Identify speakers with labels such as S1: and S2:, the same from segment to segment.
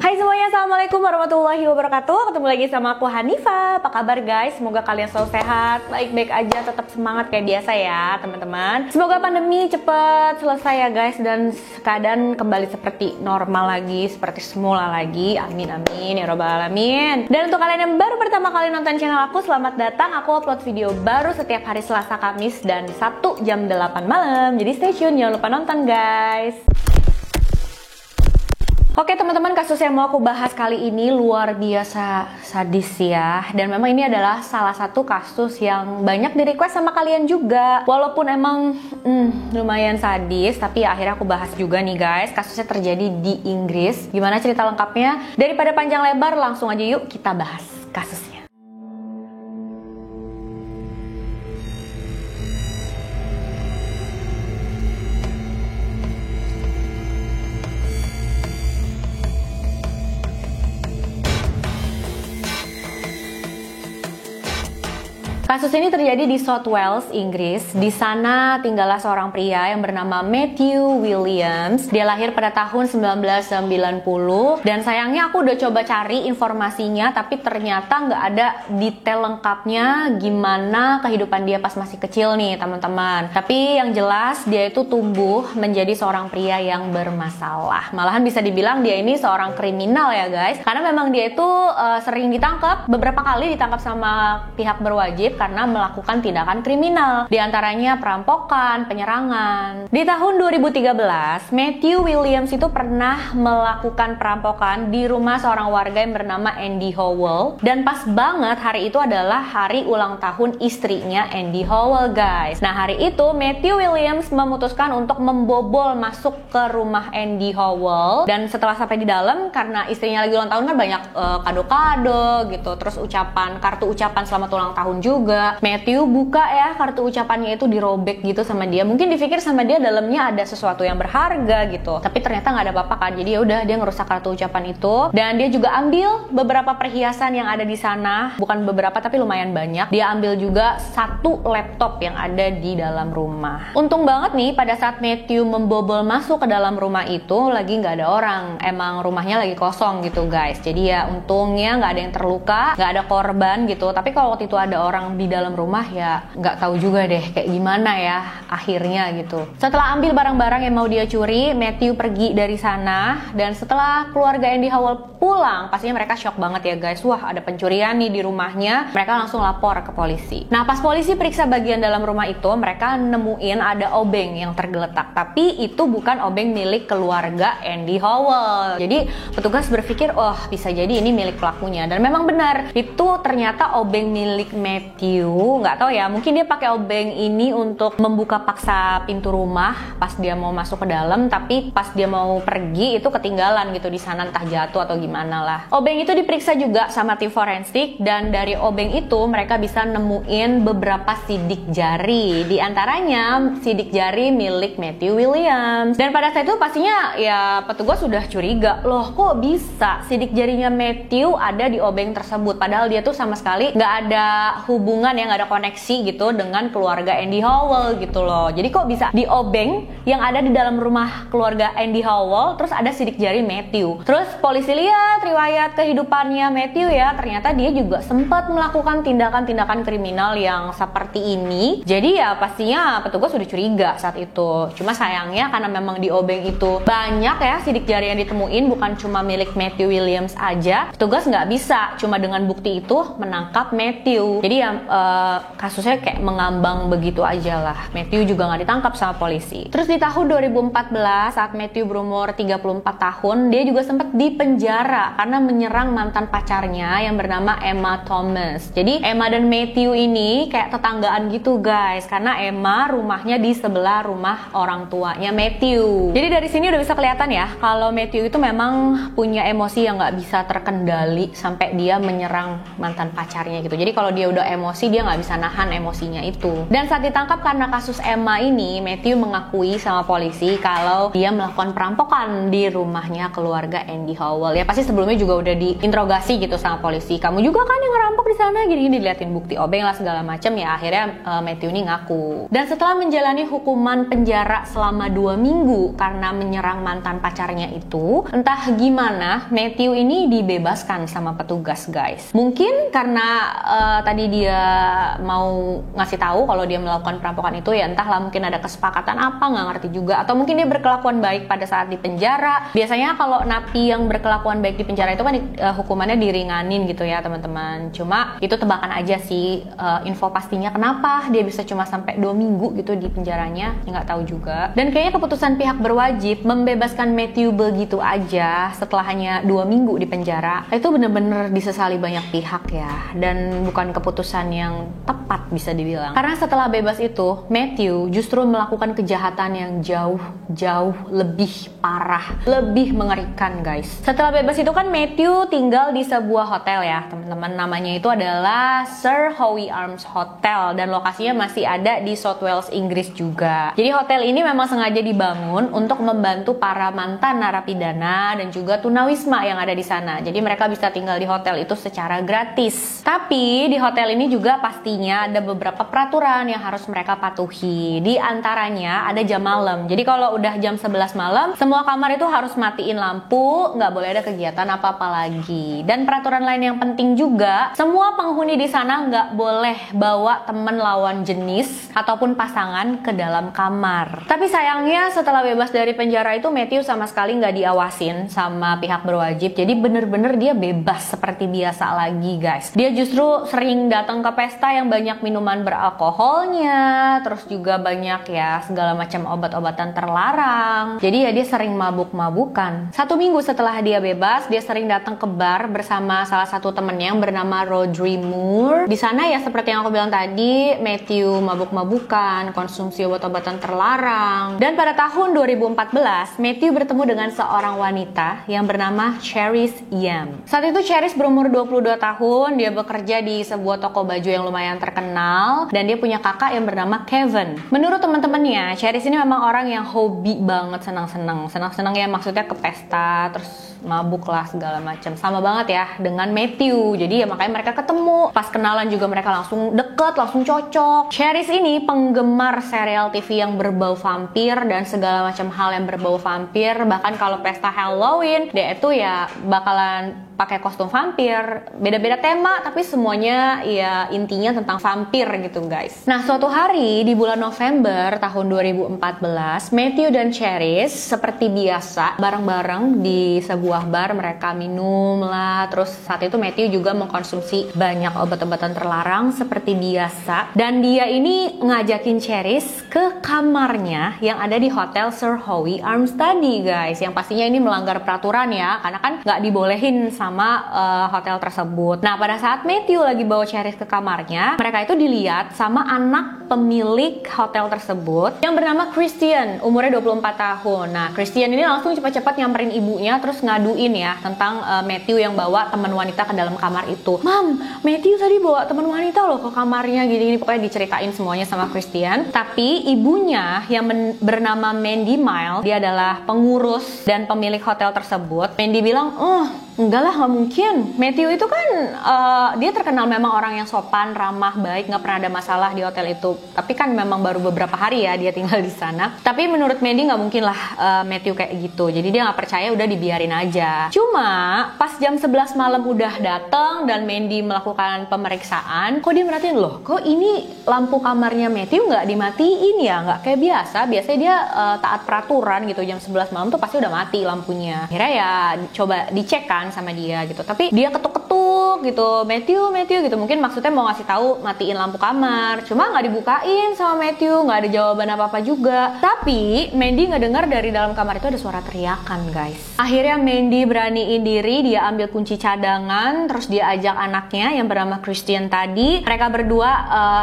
S1: Hai semuanya, assalamualaikum warahmatullahi wabarakatuh. Ketemu lagi sama aku Hanifa. Apa kabar guys? Semoga kalian selalu sehat, baik-baik aja, tetap semangat kayak biasa ya teman-teman. Semoga pandemi cepat selesai ya guys, dan keadaan kembali seperti normal lagi, seperti semula lagi. Amin amin ya robbal alamin. Dan untuk kalian yang baru pertama kali nonton channel aku, selamat datang. Aku upload video baru setiap hari Selasa, Kamis, dan Sabtu jam 8 malam. Jadi stay tune, jangan lupa nonton guys. Oke teman-teman, kasus yang mau aku bahas kali ini luar biasa sadis ya. Dan memang ini adalah salah satu kasus yang banyak di request sama kalian juga. Walaupun emang lumayan sadis, tapi ya akhirnya aku bahas juga nih guys. Kasusnya terjadi di Inggris. Gimana cerita lengkapnya? Daripada panjang lebar, langsung aja yuk kita bahas kasusnya. Kasus ini terjadi di South Wales, Inggris. Di sana tinggallah seorang pria yang bernama Matthew Williams. Dia lahir pada tahun 1990 dan sayangnya aku udah coba cari informasinya, tapi ternyata nggak ada detail lengkapnya gimana kehidupan dia pas masih kecil nih teman-teman. Tapi yang jelas dia itu tumbuh menjadi seorang pria yang bermasalah. Malahan bisa dibilang dia ini seorang kriminal ya guys, karena memang dia itu sering ditangkap, beberapa kali ditangkap sama pihak berwajib karena melakukan tindakan kriminal, diantaranya perampokan, penyerangan. Di tahun 2013, Matthew Williams itu pernah melakukan perampokan di rumah seorang warga yang bernama Andy Howell, dan pas banget hari itu adalah hari ulang tahun istrinya Andy Howell guys. Nah hari itu Matthew Williams memutuskan untuk membobol masuk ke rumah Andy Howell, dan setelah sampai di dalam, karena istrinya lagi ulang tahun kan banyak kado-kado gitu, terus kartu ucapan selamat ulang tahun juga. Matthew buka ya kartu ucapannya, itu dirobek gitu sama dia. Mungkin dipikir sama dia dalamnya ada sesuatu yang berharga gitu, tapi ternyata nggak ada apa-apa kan. Jadi ya udah, dia ngerusak kartu ucapan itu, dan dia juga ambil beberapa perhiasan yang ada di sana. Bukan beberapa tapi lumayan banyak. Dia ambil juga satu laptop yang ada di dalam rumah. Untung banget nih pada saat Matthew membobol masuk ke dalam rumah itu lagi nggak ada orang. Emang rumahnya lagi kosong gitu guys. Jadi ya untungnya nggak ada yang terluka, nggak ada korban gitu. Tapi kalau waktu itu ada orang di dalam rumah ya nggak tahu juga deh kayak gimana ya akhirnya gitu. Setelah ambil barang-barang yang mau dia curi, Matthew pergi dari sana, dan setelah keluarga Andy Howell pulang, pastinya mereka shock banget ya guys. Wah, ada pencurian nih di rumahnya. Mereka langsung lapor ke polisi. Nah pas polisi periksa bagian dalam rumah itu, mereka nemuin ada obeng yang tergeletak, tapi itu bukan obeng milik keluarga Andy Howell. Jadi petugas berpikir, oh bisa jadi ini milik pelakunya, dan memang benar, itu ternyata obeng milik Matthew. Nggak tahu ya, mungkin dia pakai obeng ini untuk membuka paksa pintu rumah pas dia mau masuk ke dalam, tapi pas dia mau pergi itu ketinggalan gitu di sana, entah jatuh atau gimana lah. Obeng itu diperiksa juga sama tim forensik, dan dari obeng itu mereka bisa nemuin beberapa sidik jari, di antaranya sidik jari milik Matthew Williams. Dan pada saat itu pastinya ya petugas sudah curiga, loh kok bisa sidik jarinya Matthew ada di obeng tersebut, padahal dia tuh sama sekali nggak ada hubungan yang nggak ada koneksi gitu dengan keluarga Andy Howell gitu loh. Jadi kok bisa di obeng yang ada di dalam rumah keluarga Andy Howell terus ada sidik jari Matthew. Terus polisi lihat riwayat kehidupannya Matthew ya, ternyata dia juga sempat melakukan tindakan-tindakan kriminal yang seperti ini. Jadi ya pastinya petugas sudah curiga saat itu. Cuma sayangnya karena memang di obeng itu banyak ya sidik jari yang ditemuin, bukan cuma milik Matthew Williams aja, petugas nggak bisa cuma dengan bukti itu menangkap Matthew. Jadi ya kasusnya kayak mengambang begitu aja lah. Matthew juga nggak ditangkap sama polisi. Terus di tahun 2014 saat Matthew berumur 34 tahun, dia juga sempat dipenjara karena menyerang mantan pacarnya yang bernama Emma Thomas. Jadi Emma dan Matthew ini kayak tetanggaan gitu guys, karena Emma rumahnya di sebelah rumah orang tuanya Matthew. Jadi dari sini udah bisa kelihatan ya kalau Matthew itu memang punya emosi yang nggak bisa terkendali sampai dia menyerang mantan pacarnya gitu. Jadi kalau dia udah emosi emosi, dia nggak bisa nahan emosinya itu. Dan saat ditangkap karena kasus Emma ini, Matthew mengakui sama polisi kalau dia melakukan perampokan di rumahnya keluarga Andy Howell. Ya pasti sebelumnya juga udah diinterogasi gitu sama polisi. Kamu juga kan yang ngerampok di sana, gini-gini, diliatin bukti obeng lah segala macam. Ya akhirnya Matthew ini ngaku. Dan setelah menjalani hukuman penjara selama 2 minggu karena menyerang mantan pacarnya itu, entah gimana Matthew ini dibebaskan sama petugas, guys. Mungkin karena tadi dia mau ngasih tahu kalau dia melakukan perampokan itu, ya entahlah, mungkin ada kesepakatan apa, nggak ngerti juga. Atau mungkin dia berkelakuan baik pada saat di penjara. Biasanya kalau napi yang berkelakuan baik di penjara itu kan hukumannya diringanin gitu ya teman-teman. Cuma itu tebakan aja sih, info pastinya kenapa dia bisa cuma sampai 2 minggu gitu di penjaranya, ya nggak tahu juga. Dan kayaknya keputusan pihak berwajib membebaskan Matthew begitu aja setelah hanya 2 minggu di penjara, itu bener-bener disesali banyak pihak ya, dan bukan keputusan yang tepat bisa dibilang. Karena setelah bebas itu, Matthew justru melakukan kejahatan yang jauh lebih parah, lebih mengerikan, guys. Setelah bebas itu kan Matthew tinggal di sebuah hotel ya teman-teman, namanya itu adalah Sir Howe Arms Hotel, dan lokasinya masih ada di South Wales, Inggris juga. Jadi hotel ini memang sengaja dibangun untuk membantu para mantan narapidana dan juga tunawisma yang ada di sana. Jadi mereka bisa tinggal di hotel itu secara gratis. Tapi di hotel ini juga pastinya ada beberapa peraturan yang harus mereka patuhi. Di antaranya ada jam malam. Jadi kalau udah jam 11 malam, semua kamar itu harus matiin lampu, nggak boleh ada kegiatan apa-apa lagi. Dan peraturan lain yang penting juga, semua penghuni di sana nggak boleh bawa teman lawan jenis ataupun pasangan ke dalam kamar. Tapi sayangnya setelah bebas dari penjara itu, Matthew sama sekali nggak diawasin sama pihak berwajib. Jadi bener-bener dia bebas seperti biasa lagi, guys. Dia justru sering datang ke pesta yang banyak minuman beralkoholnya, terus juga banyak ya segala macam obat-obatan terlarang. Jadi ya dia sering mabuk-mabukan. 1 minggu setelah dia bebas, dia sering datang ke bar bersama salah satu temennya yang bernama Rodri Moore. Di sana ya seperti yang aku bilang tadi, Matthew mabuk-mabukan, konsumsi obat-obatan terlarang. Dan pada tahun 2014, Matthew bertemu dengan seorang wanita yang bernama Charis Yam. Saat itu Charis berumur 22 tahun, dia bekerja di sebuah toko baju yang lumayan terkenal, dan dia punya kakak yang bernama Kevin. Menurut teman-temannya, Charis ini memang orang yang hobi banget senang-senang ya, maksudnya ke pesta, terus mabuk lah segala macam. Sama banget ya dengan Matthew. Jadi ya makanya mereka ketemu. Pas kenalan juga mereka langsung deket, langsung cocok. Charis ini penggemar serial TV yang berbau vampir dan segala macam hal yang berbau vampir. Bahkan kalau pesta Halloween, dia itu ya bakalan pakai kostum vampir, beda-beda tema, tapi semuanya ya intinya tentang vampir gitu, guys. Nah, suatu hari di bulan November tahun 2014, Matthew dan Charis seperti biasa bareng-bareng di sebuah bar, mereka minum lah. Terus saat itu Matthew juga mengkonsumsi banyak obat-obatan terlarang seperti biasa, dan dia ini ngajakin Charis ke kamarnya yang ada di hotel Sir Howe Arms tadi, guys. Yang pastinya ini melanggar peraturan ya, karena kan nggak dibolehin sama hotel tersebut. Nah, pada saat Matthew lagi bawa Charis ke kamarnya, mereka itu dilihat sama anak pemilik hotel tersebut yang bernama Christian, umurnya 24 tahun. Nah, Christian ini langsung cepat-cepat nyamperin ibunya, terus ngaduin ya tentang Matthew yang bawa teman wanita ke dalam kamar itu. Mam, Matthew tadi bawa teman wanita loh ke kamarnya, gini-gini. Pokoknya diceritain semuanya sama Christian. Tapi ibunya yang bernama Mandy Mile, dia adalah pengurus dan pemilik hotel tersebut. Mandy bilang, enggak lah, nggak mungkin. Matthew itu kan dia terkenal memang orang yang sopan, ramah, baik, nggak pernah ada masalah di hotel itu. Tapi kan memang baru beberapa hari ya dia tinggal di sana. Tapi menurut Mandy nggak mungkin lah Matthew kayak gitu. Jadi dia nggak percaya, udah dibiarin aja. Cuma pas jam 11 malam udah datang dan Mandy melakukan pemeriksaan, kok dia merhatiin, loh kok ini lampu kamarnya Matthew nggak dimatiin ya, nggak kayak biasa. Biasanya dia taat peraturan gitu, jam 11 malam tuh pasti udah mati lampunya. Akhirnya ya coba dicek kan sama dia gitu, tapi dia ketuk-ketuk gitu, Matthew gitu, mungkin maksudnya mau ngasih tahu matiin lampu kamar, cuma nggak dibukain sama Matthew, nggak ada jawaban apa-apa juga. Tapi Mandy nggak dengar dari dalam kamar itu ada suara teriakan, guys. Akhirnya Mandy beraniin diri, dia ambil kunci cadangan, terus dia ajak anaknya yang bernama Christian tadi. Mereka berdua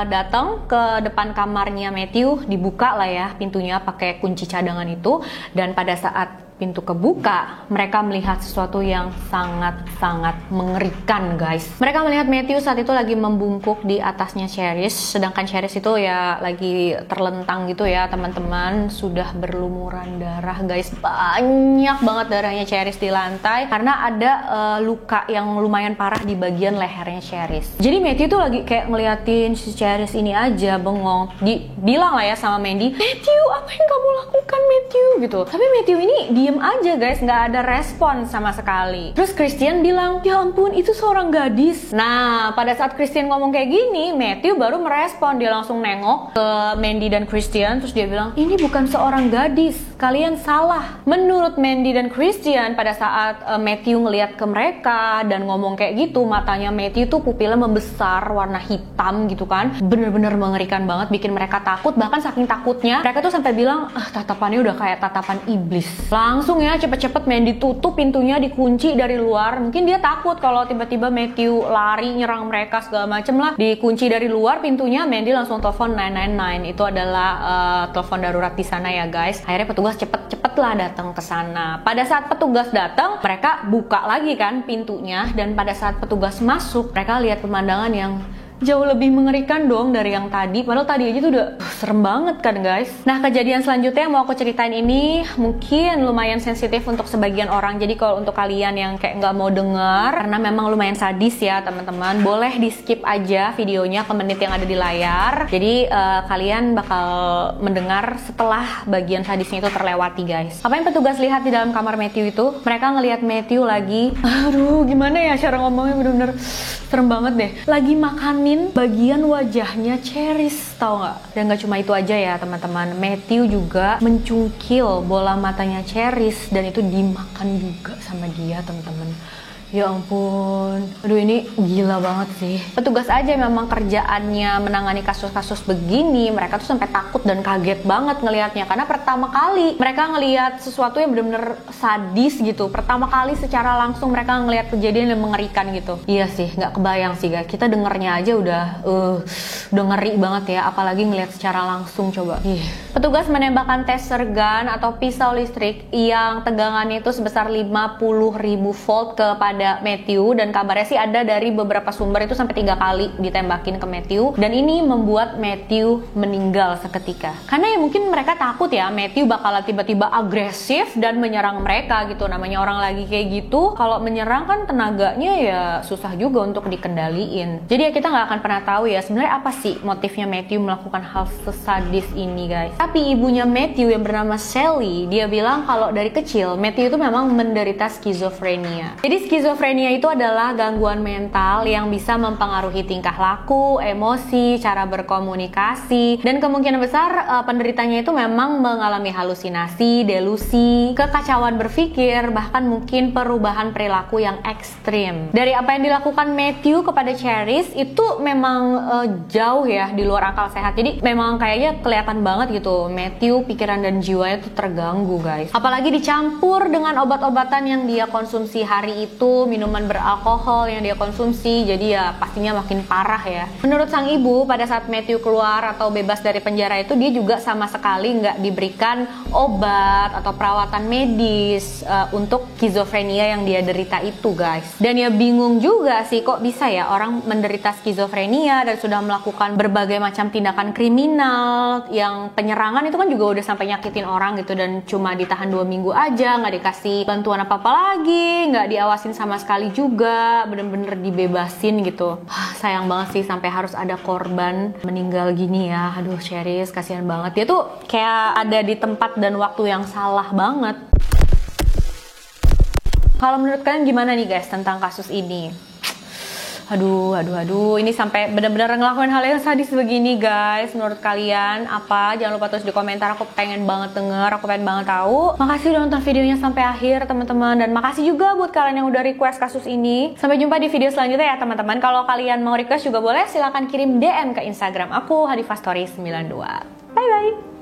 S1: datang ke depan kamarnya Matthew, dibuka lah ya pintunya pakai kunci cadangan itu, dan pada saat pintu kebuka, mereka melihat sesuatu yang sangat-sangat mengerikan, guys. Mereka melihat Matthew saat itu lagi membungkuk di atasnya Cherish, sedangkan Cherish itu ya lagi terlentang gitu ya, teman-teman. Sudah berlumuran darah, guys. Banyak banget darahnya Cherish di lantai karena ada luka yang lumayan parah di bagian lehernya Cherish. Jadi Matthew tuh lagi kayak ngeliatin si Cherish ini aja bengong. Bilang lah ya sama Mandy, "Matthew, apa yang kamu lakukan, Matthew?" gitu. Tapi Matthew ini diem aja, guys, nggak ada respon sama sekali. Terus Christian bilang, "Ya ampun, itu seorang gadis." Nah, pada saat Christian ngomong kayak gini, Matthew baru merespon. Dia langsung nengok ke Mandy dan Christian, terus dia bilang, "Ini bukan seorang gadis, kalian salah." Menurut Mandy dan Christian, pada saat Matthew ngeliat ke mereka dan ngomong kayak gitu, matanya Matthew tuh pupilnya membesar, warna hitam gitu kan. Bener-bener mengerikan banget, bikin mereka takut. Bahkan saking takutnya, mereka tuh sampai bilang, tatapannya udah kayak tatapan iblis. Langsung ya cepet-cepet Mandy tutup pintunya, dikunci dari luar. Mungkin dia takut kalau tiba-tiba Matthew lari nyerang mereka segala macem lah. Dikunci dari luar pintunya, Mandy langsung telepon 999. Itu adalah telepon darurat di sana ya, guys. Akhirnya petugas cepet-cepet lah datang ke sana. Pada saat petugas datang, mereka buka lagi kan pintunya, dan pada saat petugas masuk, mereka lihat pemandangan yang jauh lebih mengerikan dong dari yang tadi. Padahal tadi aja tuh udah serem banget kan, guys. Nah, kejadian selanjutnya yang mau aku ceritain ini mungkin lumayan sensitif untuk sebagian orang. Jadi kalau untuk kalian yang kayak nggak mau denger, karena memang lumayan sadis ya teman-teman, boleh di skip aja videonya ke menit yang ada di layar. Jadi kalian bakal mendengar setelah bagian sadisnya itu terlewati, guys. Apa yang petugas lihat di dalam kamar Matthew itu? Mereka ngelihat Matthew lagi, aduh gimana ya cara ngomongnya, bener-bener serem banget deh. Lagi makanin bagian wajahnya Cherish, tau nggak? Dan nggak cuma itu aja ya teman-teman, Matthew juga mencungkil bola matanya Cherish dan itu dimakan juga sama dia, teman-teman. Ya ampun, aduh ini gila banget sih. Petugas aja memang kerjaannya menangani kasus-kasus begini, mereka tuh sampai takut dan kaget banget ngelihatnya. Karena pertama kali mereka ngelihat sesuatu yang bener-bener sadis gitu. Pertama kali secara langsung mereka ngelihat kejadian yang mengerikan gitu. Iya sih, nggak kebayang sih guys. Kita dengernya aja udah ngeri banget ya. Apalagi ngelihat secara langsung, coba. Petugas menembakkan taser gun atau pisau listrik yang tegangannya itu sebesar 50.000 volt kepada Matthew, dan kabarnya sih ada dari beberapa sumber itu sampai 3 kali ditembakin ke Matthew, dan ini membuat Matthew meninggal seketika. Karena ya mungkin mereka takut ya Matthew bakalan tiba-tiba agresif dan menyerang mereka gitu. Namanya orang lagi kayak gitu, kalau menyerang kan tenaganya ya susah juga untuk dikendaliin. Jadi ya kita nggak akan pernah tahu ya sebenarnya apa sih motifnya Matthew melakukan hal sesadis ini, guys. Tapi ibunya Matthew yang bernama Sally, dia bilang kalau dari kecil Matthew itu memang menderita skizofrenia. Jadi skizofrenia itu adalah gangguan mental yang bisa mempengaruhi tingkah laku, emosi, cara berkomunikasi, dan kemungkinan besar penderitanya itu memang mengalami halusinasi, delusi, kekacauan berpikir, bahkan mungkin perubahan perilaku yang ekstrim. Dari apa yang dilakukan Matthew kepada Cherish itu memang jauh ya di luar akal sehat. Jadi memang kayaknya kelihatan banget gitu Matthew pikiran dan jiwanya tuh terganggu, guys. Apalagi dicampur dengan obat-obatan yang dia konsumsi hari itu, minuman beralkohol yang dia konsumsi, jadi ya pastinya makin parah ya. Menurut sang ibu, pada saat Matthew keluar atau bebas dari penjara itu, dia juga sama sekali nggak diberikan obat atau perawatan medis untuk skizofrenia yang dia derita itu, guys. Dan ya bingung juga sih, kok bisa ya orang menderita skizofrenia dan sudah melakukan berbagai macam tindakan kriminal, yang penyerangan itu kan juga udah sampai nyakitin orang gitu, dan cuma ditahan 2 minggu aja, nggak dikasih bantuan apa-apa lagi, nggak diawasin sama sekali juga, bener-bener dibebasin gitu. Sayang banget sih sampai harus ada korban meninggal gini ya. Aduh, Cherish kasihan banget. Dia tuh kayak ada di tempat dan waktu yang salah banget. Kalau menurut kalian gimana nih guys tentang kasus ini? Aduh, ini sampai benar-benar ngelakuin hal yang sadis begini, guys. Menurut kalian apa? Jangan lupa tulis di komentar, aku pengen banget denger, aku pengen banget tahu. Makasih udah nonton videonya sampai akhir, teman-teman, dan makasih juga buat kalian yang udah request kasus ini. Sampai jumpa di video selanjutnya ya, teman-teman. Kalau kalian mau request juga boleh, silahkan kirim DM ke Instagram aku, Hadifastori92. Bye bye.